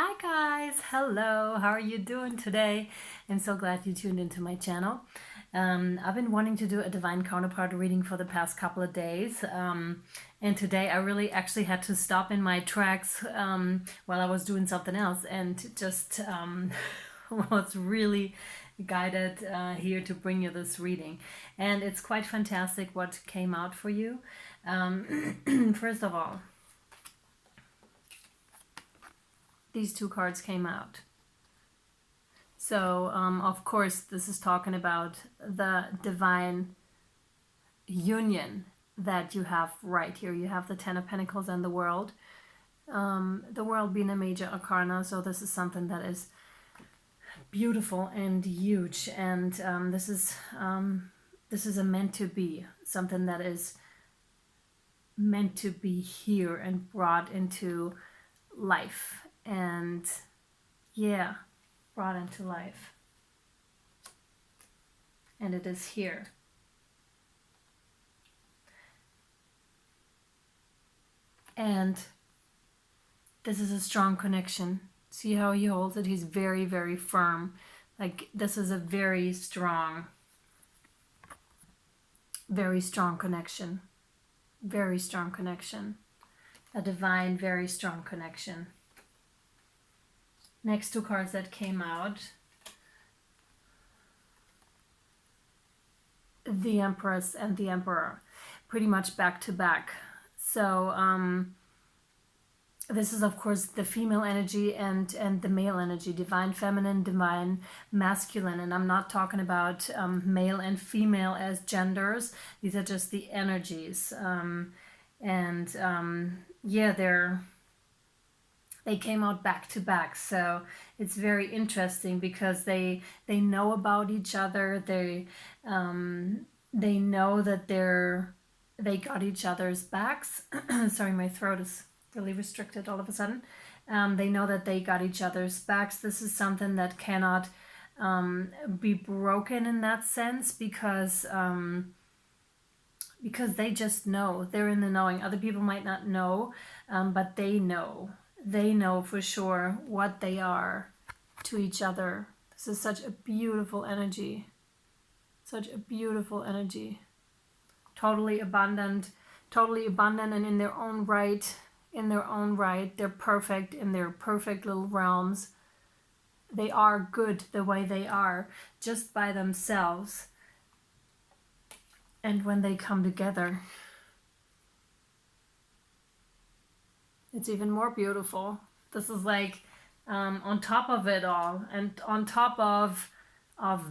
Hi guys, hello, how are you doing today? I'm so glad you tuned into my channel. I've been wanting to do a divine counterpart reading for the past couple of days, and today I really actually had to stop in my tracks while I was doing something else and just was really guided here to bring you this reading. And it's quite fantastic what came out for you. First of all, these two cards came out. So, of course, this is talking about the divine union that you have right here. You have the Ten of Pentacles and the World. The World being a major arcana, so this is something that is beautiful and huge. And this is a meant to be, something that is meant to be here and brought into life. And yeah, brought into life. And it is here. And this is a strong connection. See how he holds it? He's very, very firm. Like, this is a very strong connection. Very strong connection. A divine, very strong connection. Next two cards that came out, the Empress and the Emperor, pretty much back to back. So this is, of course, the female energy and the male energy, divine feminine, divine masculine. And I'm not talking about male and female as genders. These are just the energies. Yeah, they came out back to back, so it's very interesting because they know about each other. They know that they got each other's backs. Sorry, my throat is really restricted all of a sudden. They know that they got each other's backs. This is something that cannot be broken in that sense because they just know. They're in the knowing. Other people might not know, but they know. They know for sure what they are to each other. This is such a beautiful energy. Such a beautiful energy. Totally abundant and in their own right. They're perfect in their perfect little realms. They are good the way they are, just by themselves. And when they come together, it's even more beautiful. This is like on top of it all, and on top of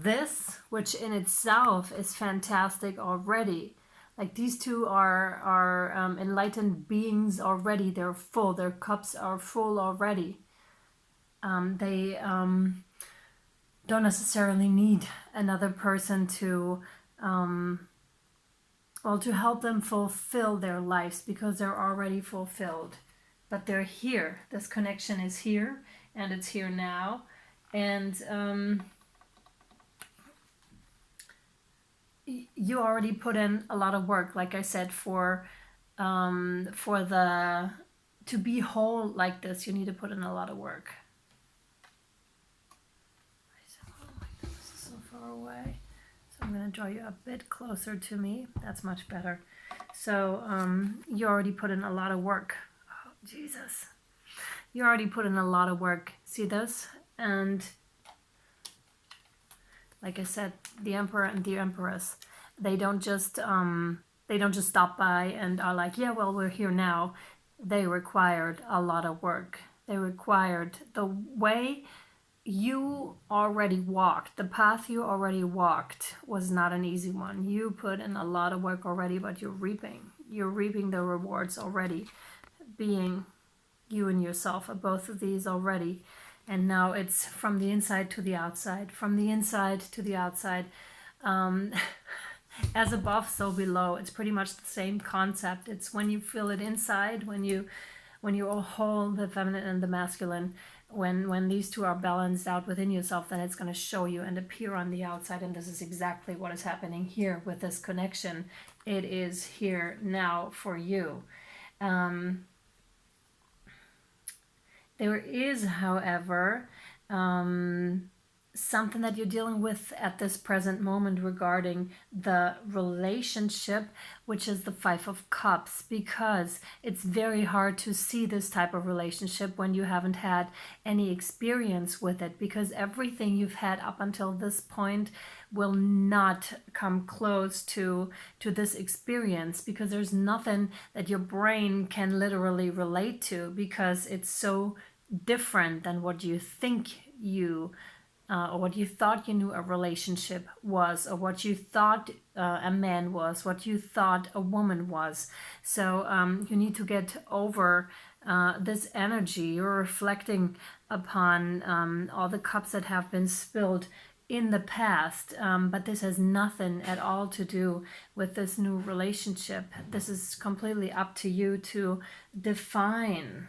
this, which in itself is fantastic already. Like, these two are enlightened beings already. They're full. Their cups are full already. They don't necessarily need another person to to help them fulfill their lives, because they're already fulfilled. But they're here. This connection is here, and it's here now. And you already put in a lot of work, like I said, to be whole like this, you need to put in a lot of work. Oh my goodness, this is so far away. So I'm going to draw you a bit closer to me. That's much better. So you already put in a lot of work. Oh, Jesus. You already put in a lot of work. See this? And like I said, the Emperor and the Empress, they don't just stop by and are like, yeah, well, we're here now. They required a lot of work. They required the way you already walked, the path you already walked was not an easy one. You put in a lot of work already, but you're reaping the rewards already, being you and yourself are both of these already. And now it's from the inside to the outside, from the inside to the outside. As above, so below. It's pretty much the same concept. It's when you feel it inside, when you all whole, the feminine and the masculine, when these two are balanced out within yourself, then it's going to show you and appear on the outside. And this is exactly what is happening here with this connection. It is here now for you. There is, however, something that you're dealing with at this present moment regarding the relationship, which is the Five of Cups, because it's very hard to see this type of relationship when you haven't had any experience with it, because everything you've had up until this point will not come close to this experience, because there's nothing that your brain can literally relate to, because it's so different than what you think you or what you thought you knew a relationship was, or what you thought a man was, what you thought a woman was. So you need to get over this energy. You're reflecting upon all the cups that have been spilled in the past, but this has nothing at all to do with this new relationship. This is completely up to you to define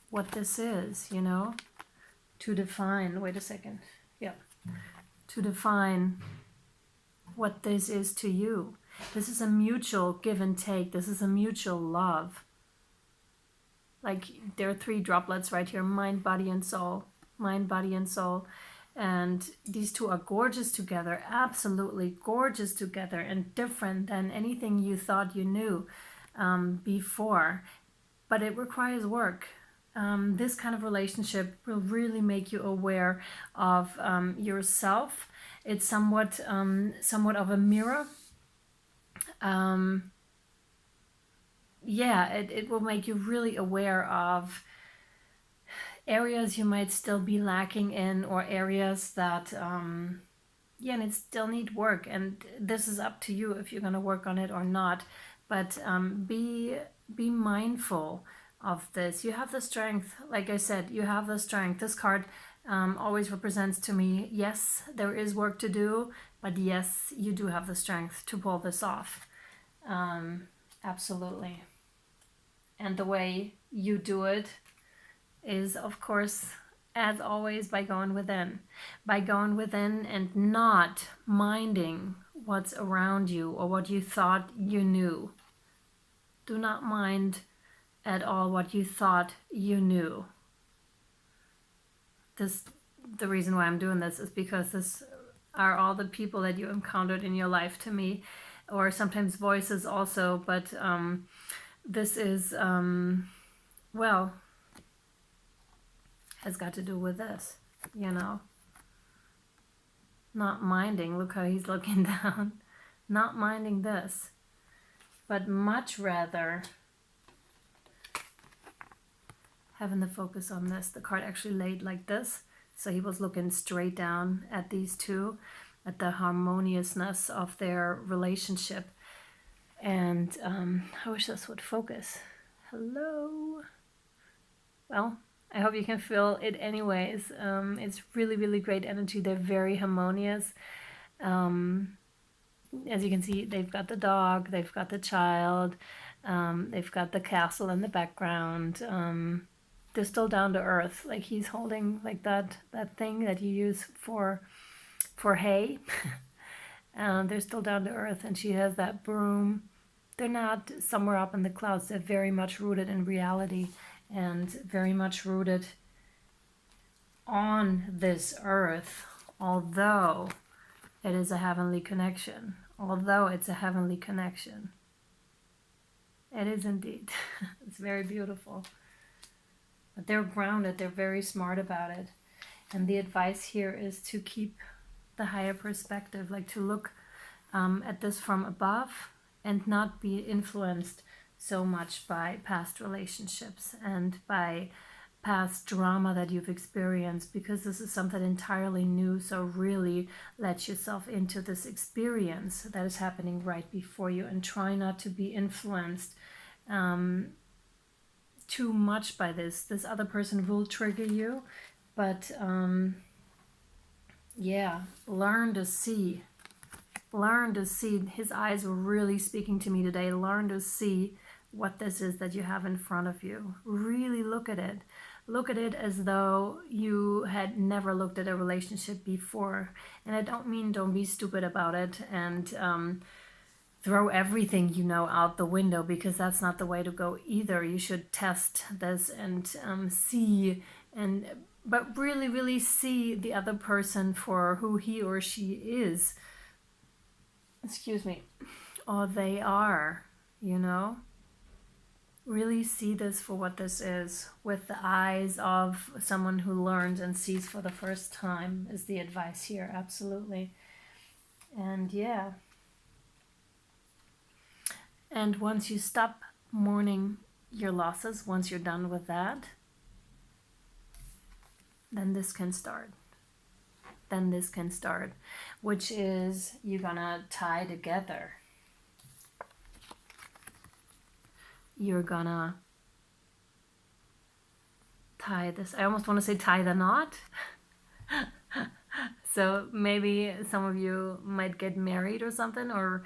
what this is, you know, to define, wait a second, yeah, to define what this is to you. This is a mutual give and take. This is a mutual love. Like, there are three droplets right here: mind, body, and soul. Mind, body, and soul. And these two are gorgeous together, absolutely gorgeous together, and different than anything you thought you knew before. But it requires work. This kind of relationship will really make you aware of yourself. It's somewhat of a mirror. It will make you really aware of areas you might still be lacking in, or areas that and it still need work. And this is up to you if you're going to work on it or not. But be mindful of this. You have the strength. Like I said, you have the strength. This card always represents to me, yes, there is work to do, but yes, you do have the strength to pull this off. Absolutely. And the way you do it is, of course, as always, by going within. By going within and not minding what's around you or what you thought you knew. Do not mind at all what you thought you knew. The reason why I'm doing this is because this are all the people that you encountered in your life to me, or sometimes voices also, but this is, has got to do with this, you know. Not minding, look how he's looking down, not minding this, but much rather having the focus on this. The card actually laid like this, so he was looking straight down at these two, at the harmoniousness of their relationship. And I wish this would focus. Hello. Well, I hope you can feel it anyways. It's really, really great energy. They're very harmonious. As you can see, they've got the dog, they've got the child, they've got the castle in the background. They're still down to earth. Like, he's holding like that thing that you use for hay. They're still down to earth, and she has that broom. They're not somewhere up in the clouds. They're very much rooted in reality and very much rooted on this earth, although it is a heavenly connection. Although it's a heavenly connection. It is indeed. It's very beautiful. But they're grounded. They're very smart about it. And the advice here is to keep the higher perspective, like to look at this from above and not be influenced so much by past relationships and by past drama that you've experienced, because this is something entirely new. So really let yourself into this experience that is happening right before you, and try not to be influenced too much by this. This other person will trigger you, but learn to see. His eyes were really speaking to me today. Learn to see what this is that you have in front of you. Really look at it. Look at it as though you had never looked at a relationship before. And I don't mean don't be stupid about it and throw everything you know out the window, because that's not the way to go either. You should test this and see, but really, really see the other person for who he or she is. Excuse me. Or they are, you know? Really see this for what this is, with the eyes of someone who learns and sees for the first time, is the advice here, absolutely. And yeah. And once you stop mourning your losses, once you're done with that, then this can start. Then this can start, which is you're gonna tie together. You're gonna tie this. I almost want to say tie the knot. So maybe some of you might get married or something, or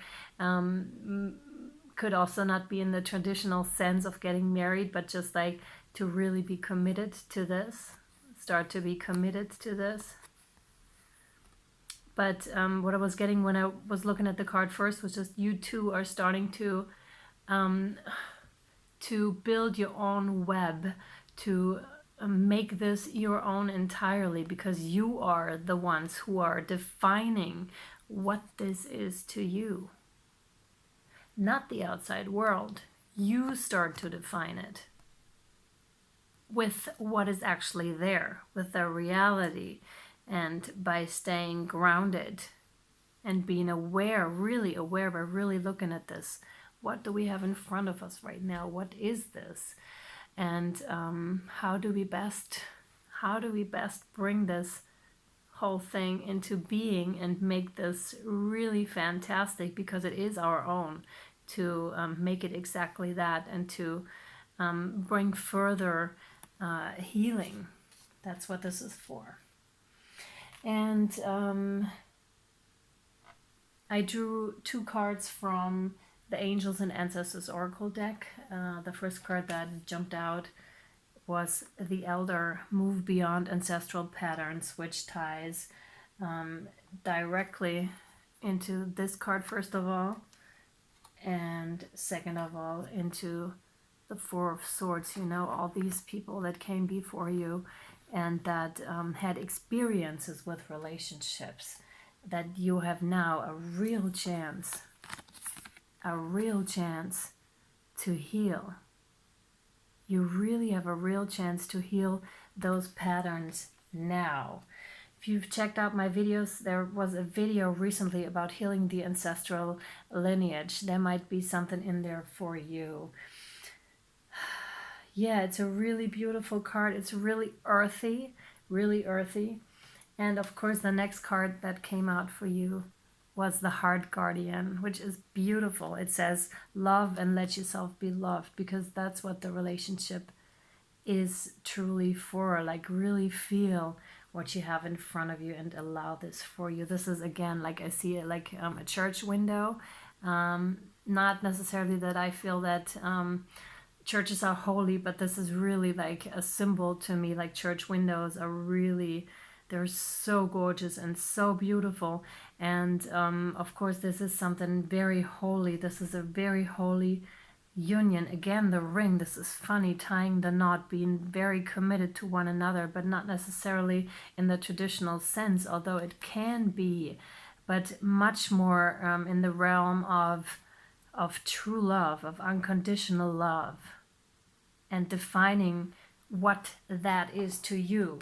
could also not be in the traditional sense of getting married, but just like to really be committed to this. Start to be committed to this. But what I was getting when I was looking at the card first was just you two are starting to build your own web, to make this your own entirely, because you are the ones who are defining what this is to you, not the outside world. You start to define it with what is actually there, with the reality, and by staying grounded and being aware, really aware, by really looking at this. What do we have in front of us right now? What is this? And how do we best bring this whole thing into being and make this really fantastic, because it is our own, to make it exactly that, and to bring further healing. That's what this is for. And I drew 2 cards from the Angels and Ancestors Oracle deck. The first card that jumped out was the Elder, Move Beyond Ancestral Patterns, which ties directly into this card, first of all, and second of all into the Four of Swords. You know, all these people that came before you and that had experiences with relationships, that you have now a real chance to heal. You really have a real chance to heal those patterns now. If you've checked out my videos, there was a video recently about healing the ancestral lineage. There might be something in there for you. Yeah, it's a really beautiful card. It's really earthy, really earthy. And of course, the next card that came out for you was the Heart Guardian, which is beautiful. It says, love and let yourself be loved, because that's what the relationship is truly for. Like, really feel what you have in front of you and allow this for you. This is, again, like I see it like a church window. Not necessarily that I feel that churches are holy, but this is really like a symbol to me. Like, church windows are really, they're so gorgeous and so beautiful. And of course, this is something very holy. This is a very holy union. Again, the ring, this is funny, tying the knot, being very committed to one another, but not necessarily in the traditional sense, although it can be, but much more in the realm of true love, of unconditional love, and defining what that is to you,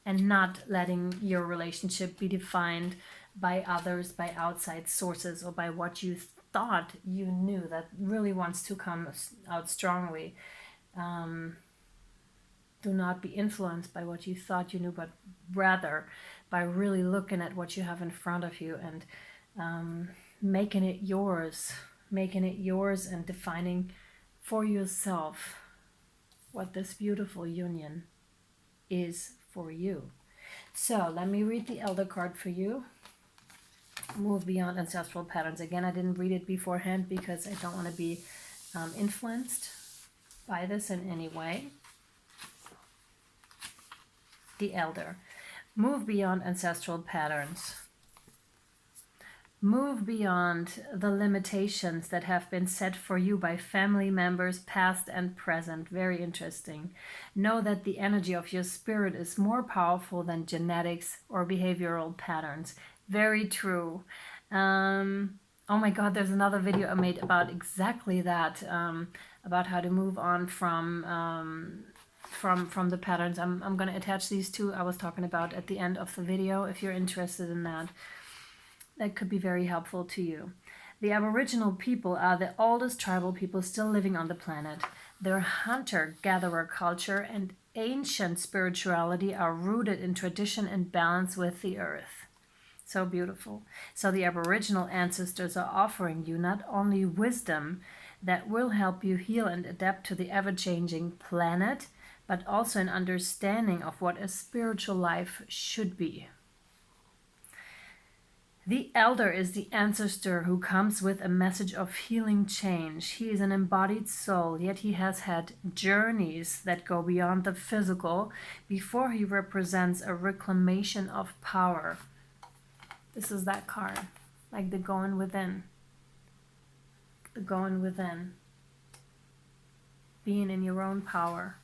and not letting your relationship be defined by others, by outside sources, or by what you thought you knew that really wants to come out strongly. Do not be influenced by what you thought you knew, but rather by really looking at what you have in front of you and making it yours, and defining for yourself what this beautiful union is for you. So let me read the Elder card for you. Move beyond ancestral patterns. Again, I didn't read it beforehand because I don't want to be influenced by this in any way. The Elder. Move beyond ancestral patterns. Move beyond the limitations that have been set for you by family members, past and present. Very interesting. Know that the energy of your spirit is more powerful than genetics or behavioral patterns. Very true. Oh my God, there's another video I made about exactly that, about how to move on from the patterns. I'm going to attach these two I was talking about at the end of the video if you're interested in that. That could be very helpful to you. The Aboriginal people are the oldest tribal people still living on the planet. Their hunter-gatherer culture and ancient spirituality are rooted in tradition and balance with the earth. So beautiful. So the Aboriginal ancestors are offering you not only wisdom that will help you heal and adapt to the ever-changing planet, but also an understanding of what a spiritual life should be. The elder is the ancestor who comes with a message of healing change. He is an embodied soul, yet he has had journeys that go beyond the physical before he represents a reclamation of power. This is that card, like the going within. The going within. Being in your own power.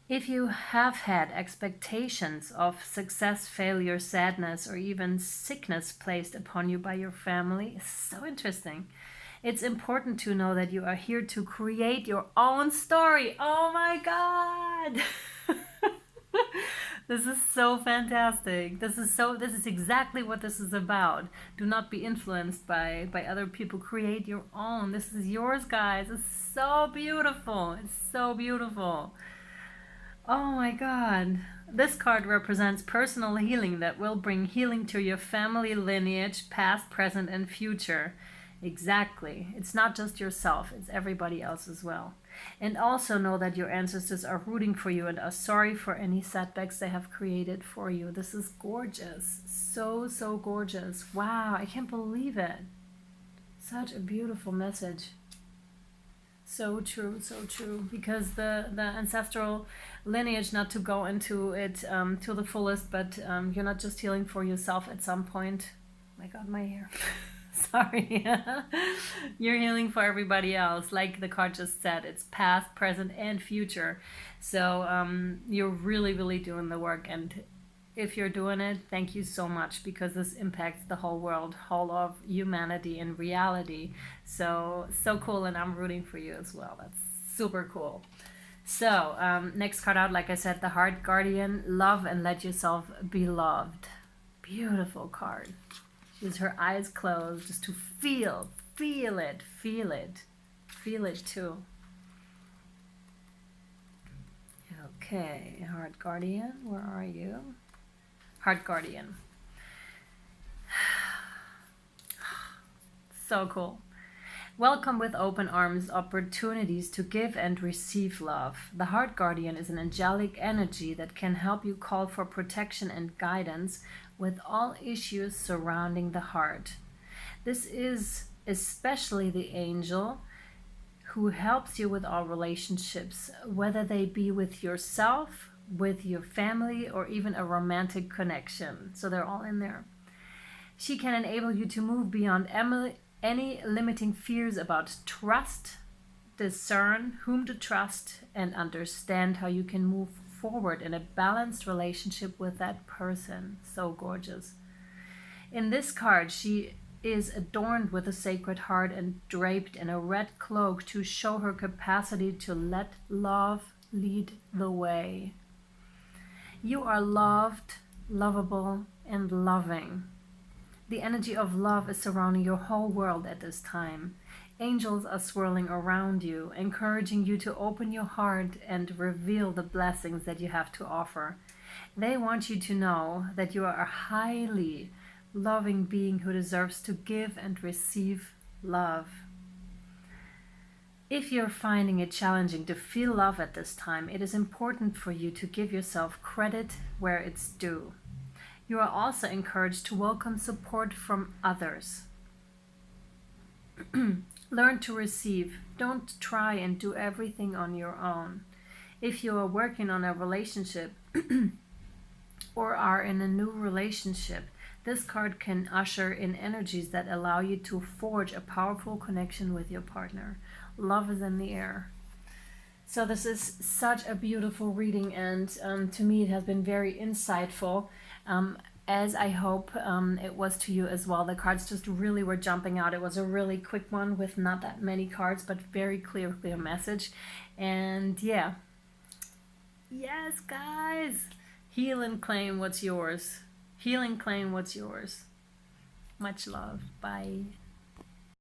If you have had expectations of success, failure, sadness, or even sickness placed upon you by your family, it's so interesting. It's important to know that you are here to create your own story. Oh my God! This is so fantastic. This is exactly what this is about. Do not be influenced by other people. Create your own. This is yours, guys. It's so beautiful. It's so beautiful. Oh my God. This card represents personal healing that will bring healing to your family lineage, past, present, and future. Exactly. It's not just yourself, it's everybody else as well. And also know that your ancestors are rooting for you and are sorry for any setbacks they have created for you. This is gorgeous. So, so gorgeous. Wow, I can't believe it. Such a beautiful message. So true, so true. Because the ancestral lineage, not to go into it to the fullest, but you're not just healing for yourself at some point. Oh my God, my hair. Sorry. You're healing for everybody else. Like the card just said, it's past, present, and future. So you're really, really doing the work. And if you're doing it, thank you so much, because this impacts the whole world, whole of humanity and reality. So cool, and I'm rooting for you as well. That's super cool. So next card out, like I said, the Heart Guardian. Love and let yourself be loved. Beautiful card. Use her eyes closed just to feel it too. Okay, Heart Guardian, where are you? Heart Guardian. So cool. Welcome with open arms opportunities to give and receive love. The Heart Guardian is an angelic energy that can help you call for protection and guidance with all issues surrounding the heart. This is especially the angel who helps you with all relationships, whether they be with yourself, with your family, or even a romantic connection. So they're all in there. She can enable you to move beyond any limiting fears about trust, discern whom to trust, and understand how you can move forward in a balanced relationship with that person. So gorgeous. In this card, she is adorned with a sacred heart and draped in a red cloak to show her capacity to let love lead the way. You are loved, lovable, and loving. The energy of love is surrounding your whole world at this time. Angels are swirling around you, encouraging you to open your heart and reveal the blessings that you have to offer. They want you to know that you are a highly loving being who deserves to give and receive love. If you're finding it challenging to feel love at this time, it is important for you to give yourself credit where it's due. You are also encouraged to welcome support from others. Learn to receive. Don't try and do everything on your own. If you are working on a relationship or are in a new relationship, This card can usher in energies that allow you to forge a powerful connection with your partner. Love is in the air. So this is such a beautiful reading, and to me it has been very insightful, as I hope it was to you as well. The cards just really were jumping out. It was a really quick one with not that many cards, but very clear message. And yeah, yes guys, heal and claim what's yours. Heal and claim what's yours. Much love. Bye.